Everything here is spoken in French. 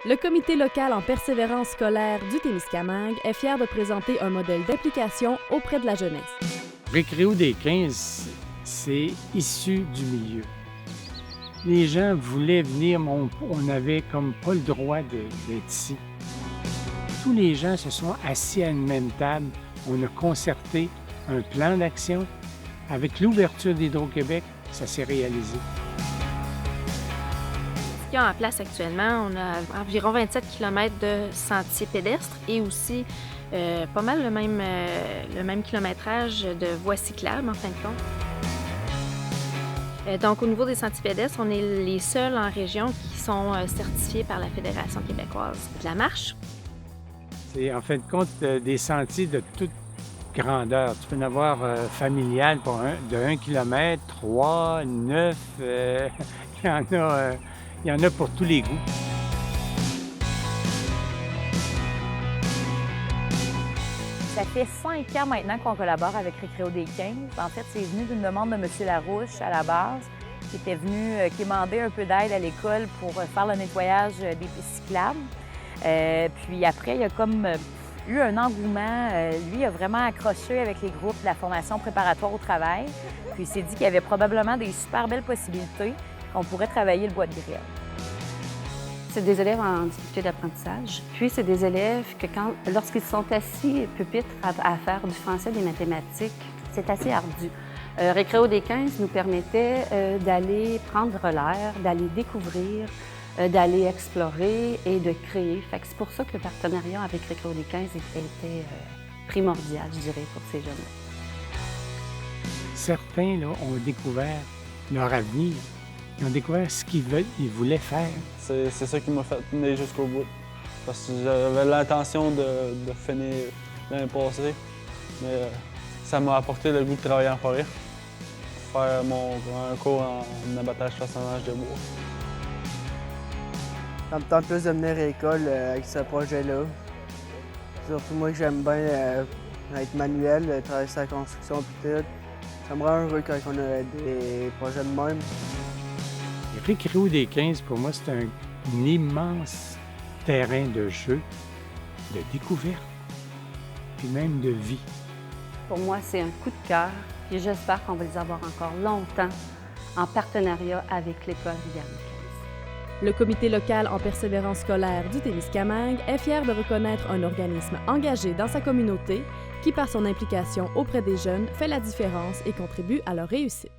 Le comité local en persévérance scolaire du Témiscamingue est fier de présenter un modèle d'implication auprès de la jeunesse. Récréo des 15, c'est issu du milieu. Les gens voulaient venir, mais on n'avait comme pas le droit d'être ici. Tous les gens se sont assis à une même table. On a concerté un plan d'action. Avec l'ouverture d'Hydro-Québec, ça s'est réalisé. Ce qu'il y a en place actuellement, on a environ 27 km de sentiers pédestres et aussi pas mal le même kilométrage de voies cyclables en fin de compte. Donc, au niveau des sentiers pédestres, on est les seuls en région qui sont certifiés par la Fédération québécoise de la marche. C'est en fin de compte des sentiers de toute grandeur. Tu peux en avoir familial de 1 km, 3, 9, il y en a pour tous les goûts. Ça fait 5 ans maintenant qu'on collabore avec Récréo des 15. En fait, c'est venu d'une demande de M. Larouche à la base, qui était venu quémander un peu d'aide à l'école pour faire le nettoyage des pistes cyclables. Puis après, il y a comme eu un engouement. Lui a vraiment accroché avec les groupes de la formation préparatoire au travail. Puis il s'est dit qu'il y avait probablement des super belles possibilités qu'on pourrait travailler le bois de grêle. C'est des élèves en difficulté d'apprentissage. Puis, c'est des élèves que lorsqu'ils sont assis pupitre à faire du français, des mathématiques, c'est assez ardu. Récréo des 15 nous permettait d'aller prendre l'air, d'aller découvrir, d'aller explorer et de créer. Fait que c'est pour ça que le partenariat avec Récréo des 15 était primordial, je dirais, pour ces jeunes-là. Certains là, ont découvert leur avenir. Ils ont découvert ce qu'ils voulaient faire. C'est ça qui m'a fait tenir jusqu'au bout. Parce que j'avais l'intention de finir l'année passée. Mais ça m'a apporté le goût de travailler en forêt. Faire un cours en abattage façonnage de bois. Ça me tente plus de venir à l'école avec ce projet-là. Surtout moi que j'aime bien être manuel, travailler sur la construction et tout. Ça me rend heureux quand on a des projets de même. Récréo des 15, pour moi, c'est un immense terrain de jeu, de découverte, puis même de vie. Pour moi, c'est un coup de cœur et j'espère qu'on va les avoir encore longtemps en partenariat avec l'École Rivière-des-15. Le comité local en persévérance scolaire du Témiscamingue est fier de reconnaître un organisme engagé dans sa communauté qui, par son implication auprès des jeunes, fait la différence et contribue à leur réussite.